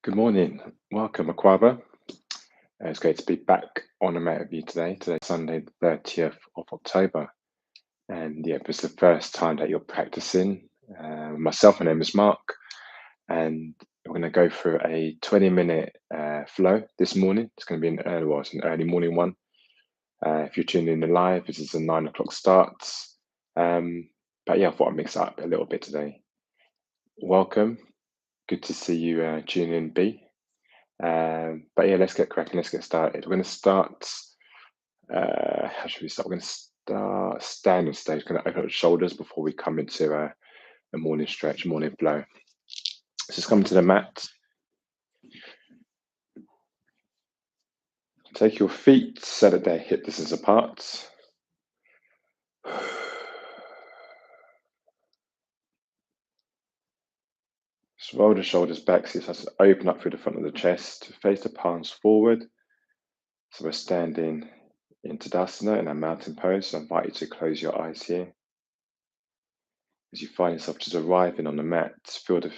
Good morning. Welcome, Akwaaba. It's great to be back on the mat with you today. Today's Sunday, the 30th of October. And yeah, if it's the first time that you're practicing, my name is Mark, and we're going to go through a 20-minute flow this morning. It's going to be it's an early morning one. If you're tuning in live, this is a 9 o'clock start. But yeah, I thought I'd mix it up a little bit today. Welcome. Good to see you tuning in, B. But yeah, let's get cracking. Let's get started. We're going to start. How should we start? We're going to start standing stage. We're going to open up the shoulders before we come into a morning stretch, morning flow. So just come to the mat. Take your feet so that they're hip distance apart. Just roll the shoulders back. So it starts to open up through the front of the chest. Face the palms forward. So we're standing in Tadasana in our mountain pose. So I invite you to close your eyes here. As you find yourself just arriving on the mat, feel the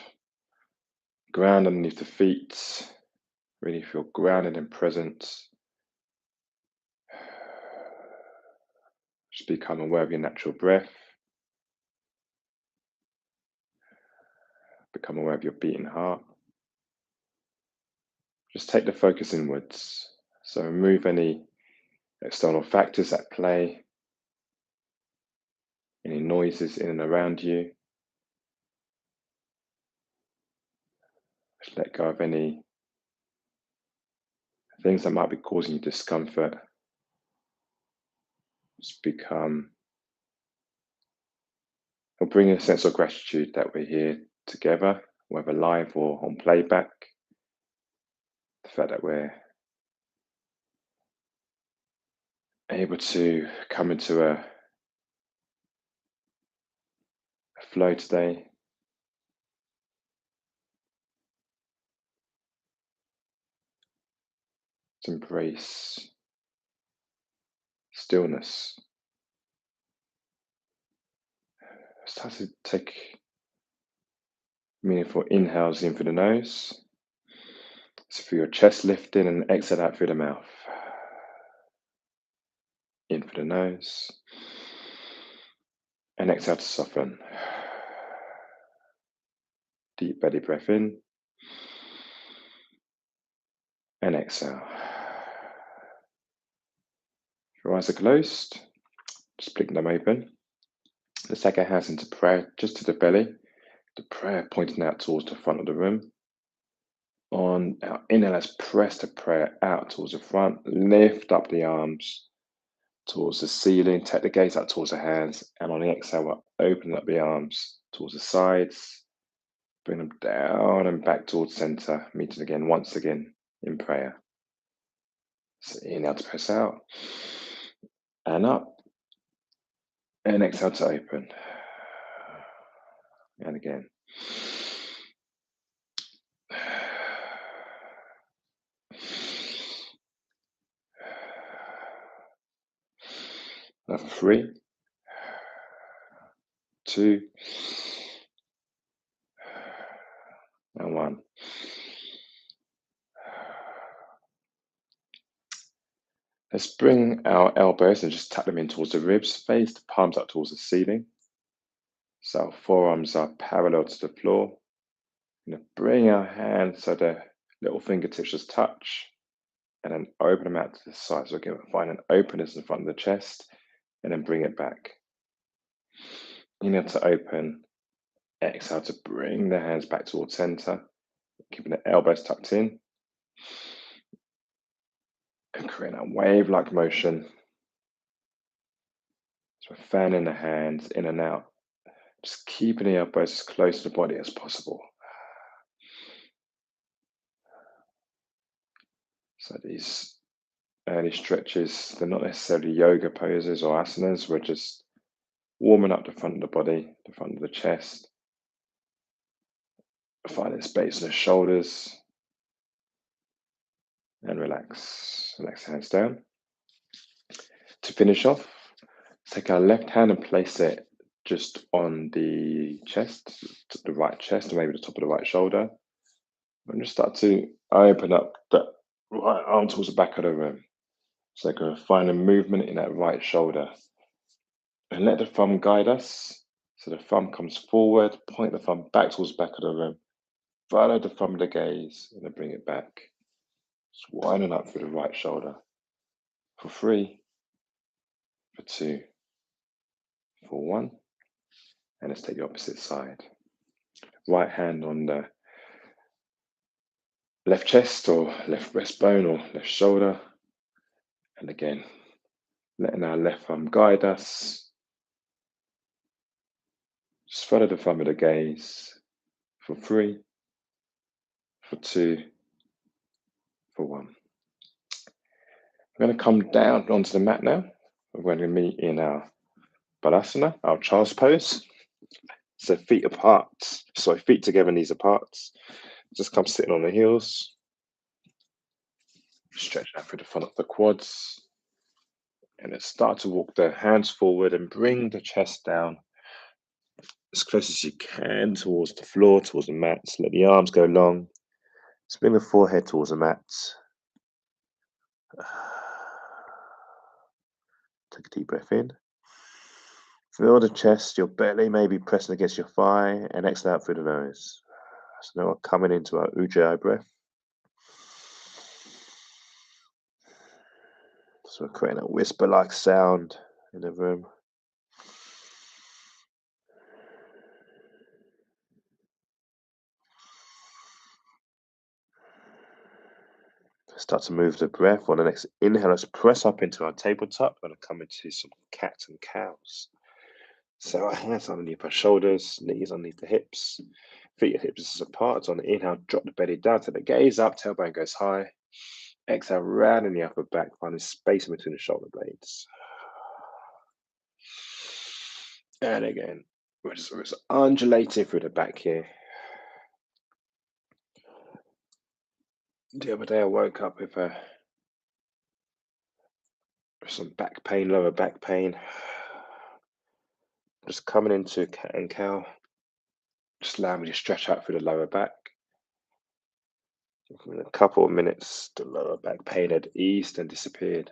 ground underneath the feet. Really feel grounded and present. Just become aware of your natural breath. Become aware of your beating heart. Just take the focus inwards. So remove any external factors at play, any noises in and around you. Just let go of any things that might be causing you discomfort. Just become, or bring a sense of gratitude that we're here together, whether live or on playback. The fact that we're able to come into a flow today. To embrace stillness. Start to take meaningful inhales in through the nose. So feel your chest lifting and exhale out through the mouth. In through the nose. And exhale to soften. Deep belly breath in. And exhale. If your eyes are closed, just blink them open. Let's take our hands into prayer, just to the belly. The prayer pointing out towards the front of the room. On our inhale, let's press the prayer out towards the front. Lift up the arms towards the ceiling. Take the gaze out towards the hands. And on the exhale, we're opening up the arms towards the sides. Bring them down and back towards center. Meeting again, once again, in prayer. So inhale to press out. And up. And exhale to open. And again. Now 3, 2, and 1. Let's bring our elbows and just tap them in towards the ribs, face the palms up towards the ceiling. So our forearms are parallel to the floor. We're going to bring our hands so the little fingertips just touch, and then open them out to the side. So again, find an openness in front of the chest, and then bring it back. Inhale to open, exhale to bring the hands back towards center, keeping the elbows tucked in, and create a wave-like motion. So we're fanning the hands in and out, just keeping the elbows as close to the body as possible. So these early stretches, they're not necessarily yoga poses or asanas. We're just warming up the front of the body, the front of the chest, finding space in the shoulders, and relax. Relax the hands down. To finish off, take our left hand and place it just on the chest, the right chest, or maybe the top of the right shoulder. And just start to open up that right arm towards the back of the room. So go find a movement in that right shoulder and let the thumb guide us. So the thumb comes forward, point the thumb back towards the back of the room. Follow the thumb with the gaze and then bring it back. Just winding up through the right shoulder for 3, for 2, for 1. And let's take the opposite side. Right hand on the left chest or left breastbone or left shoulder. And again, letting our left thumb guide us. Just follow the thumb with the gaze for 3, for 2, for 1. We're going to come down onto the mat now. We're going to meet in our Balasana, our child's pose. So feet apart, feet together, knees apart. Just come sitting on the heels. Stretch out through the front of the quads. And then start to walk the hands forward and bring the chest down as close as you can towards the floor, towards the mat. Let the arms go long. Just bring the forehead towards the mat. Take a deep breath in. Feel the chest, your belly maybe pressing against your thigh, and exhale out through the nose. So now we're coming into our Ujjayi breath. So we're creating a whisper-like sound in the room. Start to move the breath. On the next inhale, let's press up into our tabletop. We're going to come into some cats and cows. So our hands underneath our shoulders, knees underneath the hips, feet and hips apart. On the inhale, drop the belly down to the gaze up, tailbone goes high. Exhale, round in the upper back, finding space in between the shoulder blades. And again, we're just undulating through the back here. The other day I woke up with some back pain, lower back pain. Just coming into cat and cow. Just allow me to stretch out through the lower back. In a couple of minutes, the lower back pain had eased and disappeared.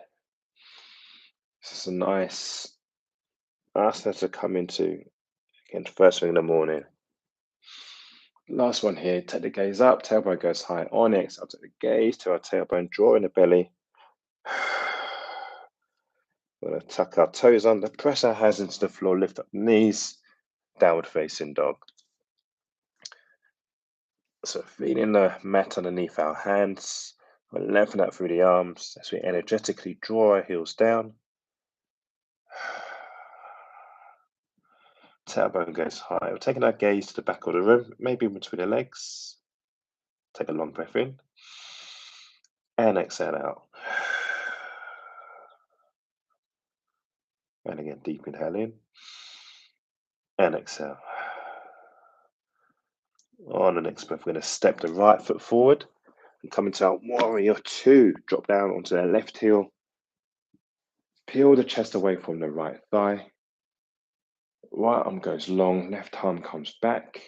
This is a nice asana to come into, again, first thing in the morning. Last one here, take the gaze up, tailbone goes high. On exhale, take the gaze to our tailbone, draw in the belly. We're going to tuck our toes under, press our hands into the floor, lift up the knees, downward facing dog. So feeling the mat underneath our hands, we'll lengthen out through the arms as we energetically draw our heels down. Tailbone goes high. We're taking our gaze to the back of the room, maybe in between the legs. Take a long breath in and exhale out. And again, deep inhale in and exhale. On the next breath, we're going to step the right foot forward and come into our warrior 2. Drop down onto the left heel. Peel the chest away from the right thigh. Right arm goes long, left arm comes back.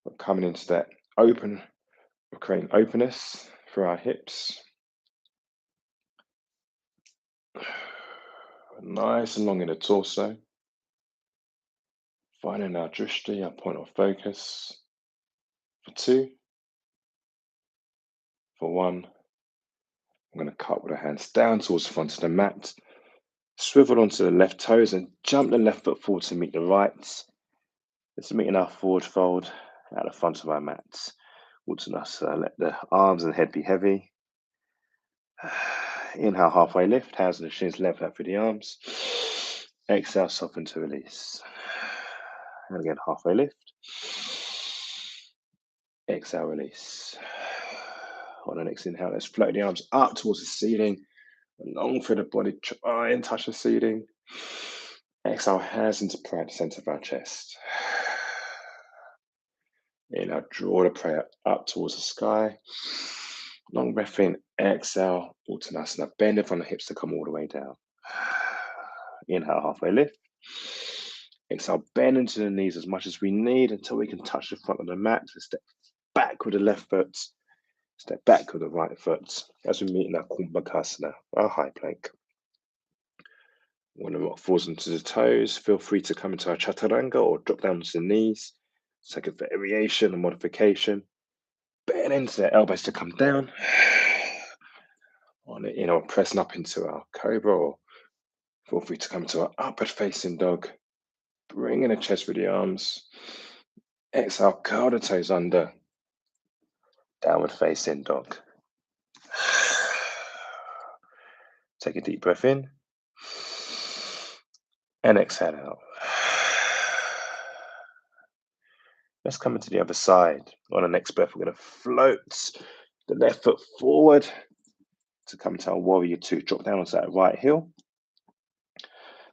We're coming into that open, we're creating openness for our hips. Nice and long in the torso. Finding our drishti, our point of focus. For 2, for 1. I'm going to cut with the hands down towards the front of the mat. Swivel onto the left toes and jump the left foot forward to meet the right. Let's meet in our forward fold at the front of our mat. Uttanasana, let the arms and head be heavy. Inhale, halfway lift, hands and the shins lengthen out through the arms. Exhale, soften to release. And again, halfway lift. Exhale, release. On the next inhale, let's float the arms up towards the ceiling. Long through the body, try and touch the ceiling. Exhale, hands into prayer at the center of our chest. Inhale, draw the prayer up towards the sky. Long breath in, exhale, Uttanasana. Bend it from the hips to come all the way down. Inhale, halfway lift. Exhale, bend into the knees as much as we need until we can touch the front of the mat. So step back with the left foot, step back with the right foot as we meet in our Kumbhakasana, our high plank. When the rock falls into the toes, feel free to come into our Chaturanga or drop down to the knees. Second variation and modification. Bend into the elbows to come down. On it, pressing up into our cobra, or feel free to come to our upward facing dog. Bring in the chest through the arms. Exhale, curl the toes under. Downward facing dog. Take a deep breath in. And exhale out. Let's come into the other side. On the next breath, we're going to float the left foot forward to come to our warrior two. Drop down onto that right heel.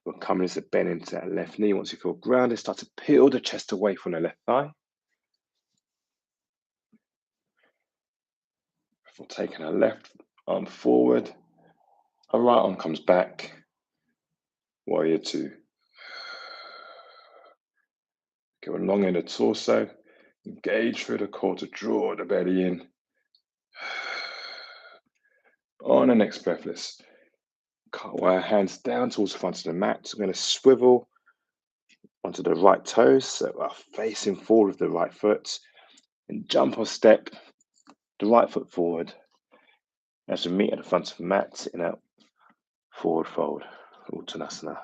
We're coming into bend into that left knee. Once you feel grounded, start to peel the chest away from the left thigh. Before taking our left arm forward, our right arm comes back. Warrior two. Go along in the torso. Engage through the core to draw the belly in. On the next breath, let's cartwheel our hands down towards the front of the mat. So we're going to swivel onto the right toes, so we're facing forward with the right foot, and jump or step the right foot forward as we meet at the front of the mat in a forward fold, Uttanasana.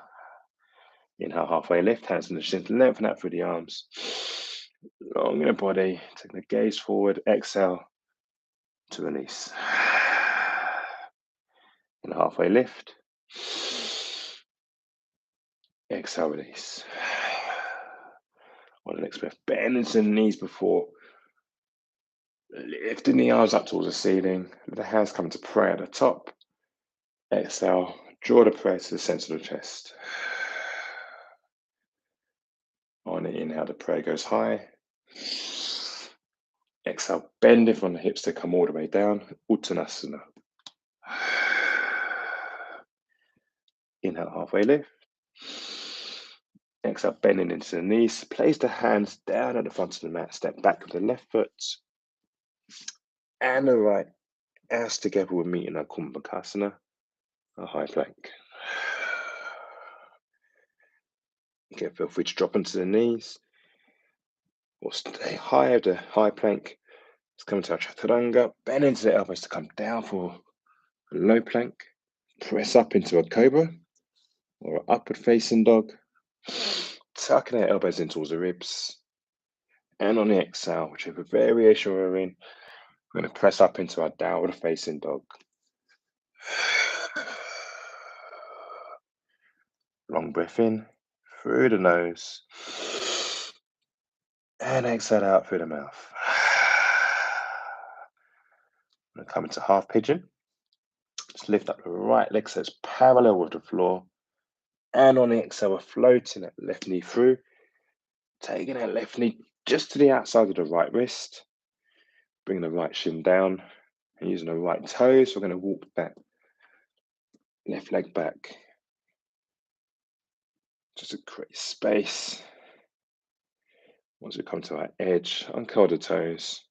Inhale, halfway lift, hands on the shin, lengthen out through the arms. Long in the body, taking the gaze forward, exhale to release. And halfway lift. Exhale, release. On the next breath, bend into the knees before lifting the arms up towards the ceiling. Let the hands come to prayer at the top. Exhale, draw the prayer to the center of the chest. On the inhale, the prayer goes high. Exhale, bending from the hips to come all the way down. Uttanasana. Inhale, halfway lift. Exhale, bending into the knees. Place the hands down at the front of the mat. Step back with the left foot and the right as together we're meeting our Kumbhakasana, our high plank. Okay, feel free to drop into the knees or stay high at the high plank. Let's come to our Chaturanga. Bend into the elbows to come down for a low plank. Press up into a cobra or an upward facing dog. Tucking our elbows in towards the ribs. And on the exhale, whichever variation we're in, we're going to press up into our downward facing dog. Long breath in through the nose. And exhale out through the mouth. I'm going to come into half pigeon. Just lift up the right leg so it's parallel with the floor. And on the exhale, we're floating that left knee through. Taking that left knee just to the outside of the right wrist. Bring the right shin down. And using the right toes, we're going to walk that left leg back. Just to create space. Once we come to our edge, uncurl the toes.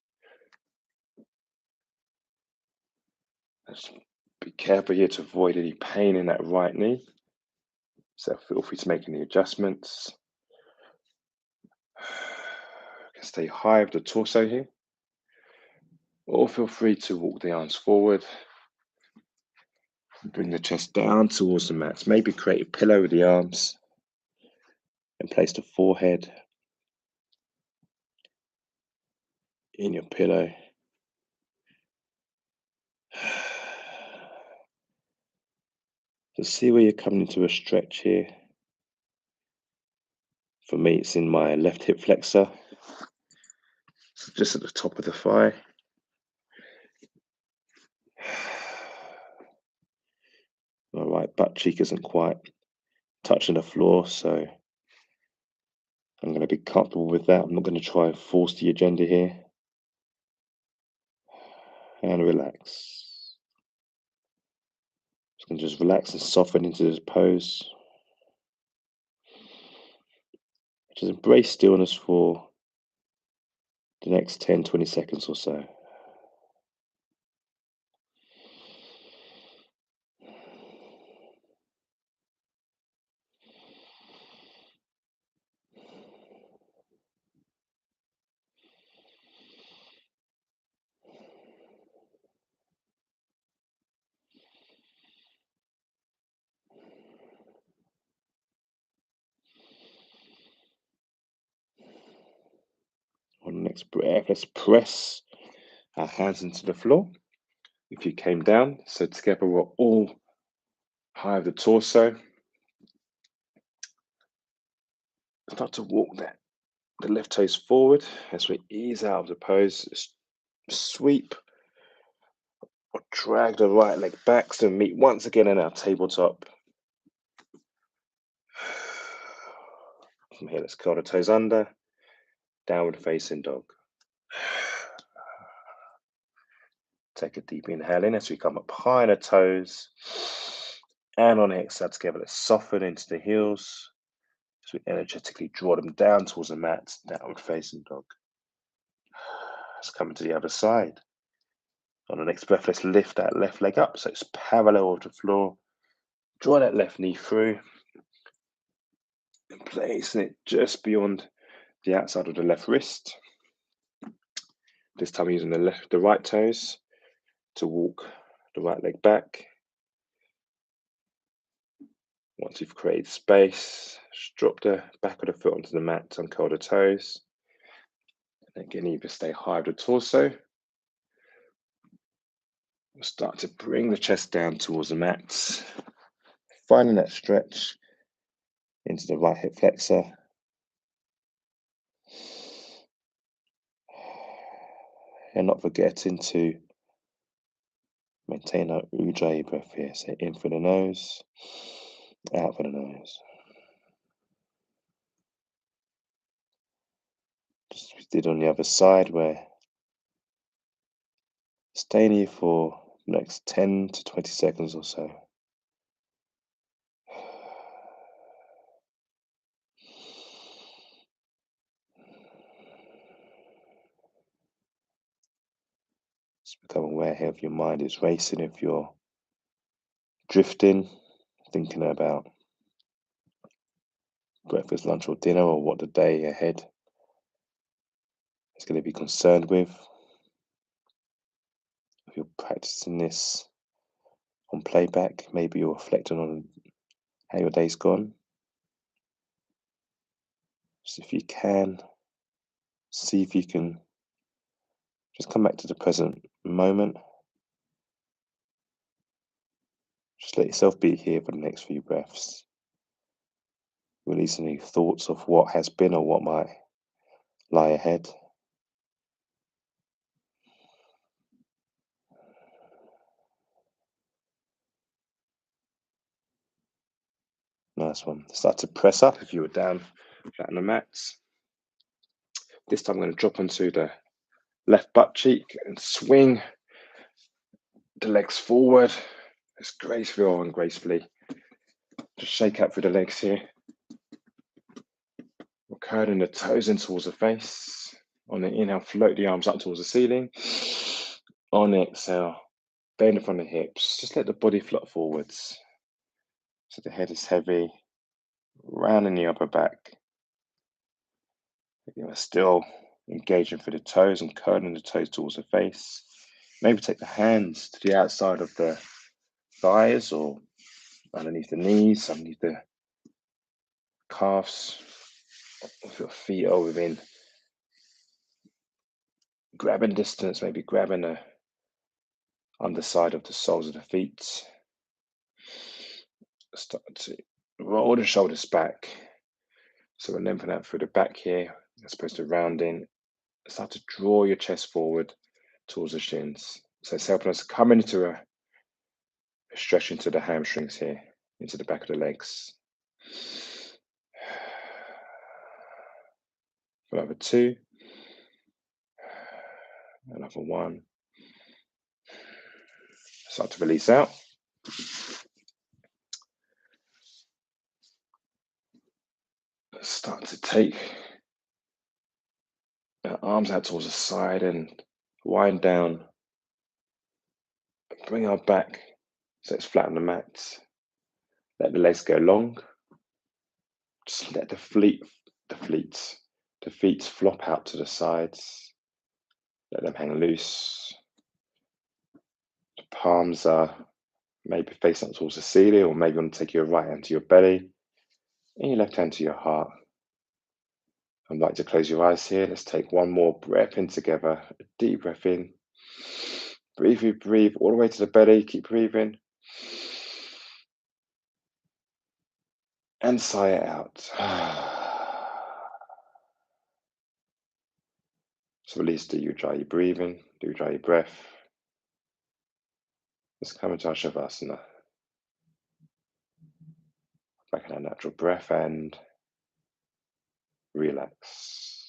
Just be careful here to avoid any pain in that right knee. So feel free to make any adjustments. Stay high with the torso here. Or feel free to walk the arms forward. Bring the chest down towards the mat. Maybe create a pillow with the arms. And place the forehead in your pillow. So see where you're coming into a stretch here. For me, it's in my left hip flexor. So just at the top of the thigh. My right butt cheek isn't quite touching the floor, so I'm going to be comfortable with that. I'm not going to try and force the agenda here. And relax. Just relax and soften into this pose. Just embrace stillness for the next 10, 20 seconds or so. On the next breath, let's press our hands into the floor. If you came down, so together we're all high of the torso. Start to walk the left toes forward as we ease out of the pose. Sweep or drag the right leg back. So meet once again in our tabletop. From here, let's curl the toes under, downward facing dog. Take a deep inhale in as we come up high on the toes. And on the exhale together, let's soften into the heels. So we energetically draw them down towards the mat, downward facing dog. Let's come into the other side. On the next breath, let's lift that left leg up so it's parallel with the floor. Draw that left knee through and placing it just beyond the outside of the left wrist. This time using the right toes to walk the right leg back. Once you've created space, just drop the back of the foot onto the mat, uncurl the toes. And again, either stay high with the torso. We'll start to bring the chest down towards the mat, finding that stretch into the right hip flexor. And not forgetting to maintain our Ujjayi breath here. So in for the nose, out for the nose. Just as we did on the other side, where staying here for the next 10 to 20 seconds or so. Just become aware here if your mind is racing, if you're drifting, thinking about breakfast, lunch, or dinner, or what the day ahead is going to be concerned with. If you're practicing this on playback, maybe you're reflecting on how your day's gone. So if you can, see if you can just come back to the present moment. Just let yourself be here for the next few breaths. Release any thoughts of what has been or what might lie ahead. Nice one. Start to press up if you were down flat on the mats. This time I'm going to drop onto the left butt cheek and swing the legs forward as gracefully or ungracefully. Just shake out through the legs here. We're curling the toes in towards the face. On the inhale, float the arms up towards the ceiling. On the exhale, bend from the hips. Just let the body flop forwards. So the head is heavy, rounding the upper back. You're still engaging through the toes and curling the toes towards the face. Maybe take the hands to the outside of the thighs or underneath the knees, underneath the calves. If your feet are within grabbing distance, maybe grabbing the underside of the soles of the feet. Start to roll the shoulders back. So we're lengthening out through the back here, as opposed to rounding. Start to draw your chest forward towards the shins. So it's helping us come into a stretch into the hamstrings here, into the back of the legs. Another 2. Another 1. Start to release out. Start to take Arms out towards the side and wind down. Bring our back so it's flat on the mat. Let the legs go long. Just let the feet flop out to the sides. Let them hang loose. The palms are maybe facing up towards the ceiling, or maybe you want to take your right hand to your belly and your left hand to your heart. I'd like to close your eyes here. Let's take one more breath in together. A deep breath in. Breathe all the way to the belly. Keep breathing. And sigh it out. So release, do you dry your breathing? Do you dry your breath? Let's come into our Shavasana. Back in our natural breath and relax.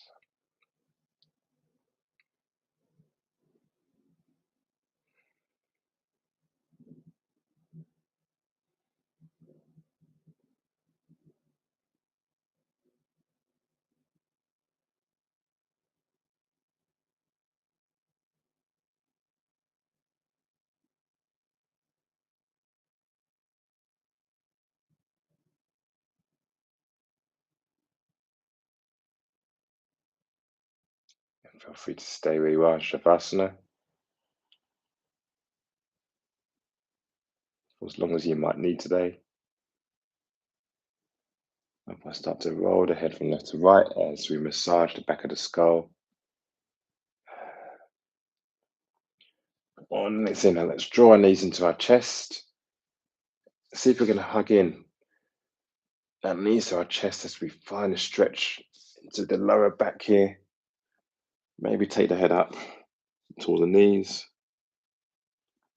And feel free to stay where you are in Shavasana for as long as you might need today. If I start to roll the head from left to right as we massage the back of the skull. On next inhale, let's draw our knees into our chest. See if we're going to hug in our knees to our chest as we find a stretch into the lower back here. Maybe take the head up towards the knees.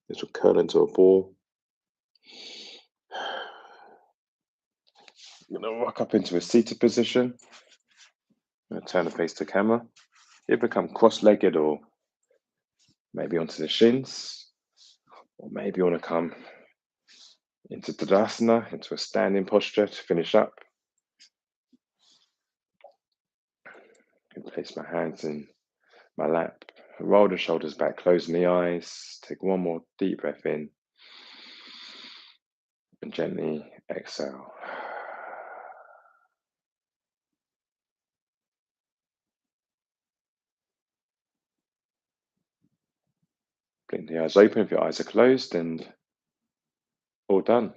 This will curl into a ball. You're going to rock up into a seated position. I'm going to turn the face to camera. You become cross-legged or maybe onto the shins. Or maybe you want to come into Tadasana, into a standing posture to finish up. I can place my hands in my lap, roll the shoulders back, closing the eyes. Take one more deep breath in and gently exhale. Blink the eyes open if your eyes are closed, and all done.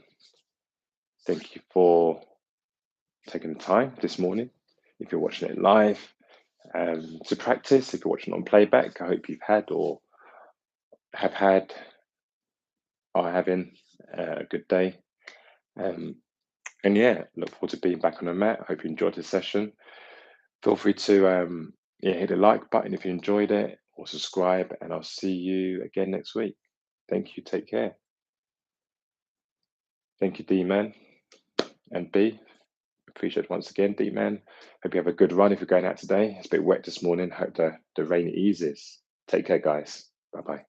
Thank you for taking the time this morning. If you're watching it live, to practice. If you're watching on playback, I hope you've had or have had or having a good day. And yeah, look forward to being back on the mat. I hope you enjoyed this session. Feel free to hit the like button if you enjoyed it, or subscribe, and I'll see you again next week. Thank you. Take care. Thank you, D-Man and B. Appreciate it once again, D-Man. Hope you have a good run if you're going out today. It's a bit wet this morning. Hope the rain eases. Take care, guys. Bye-bye.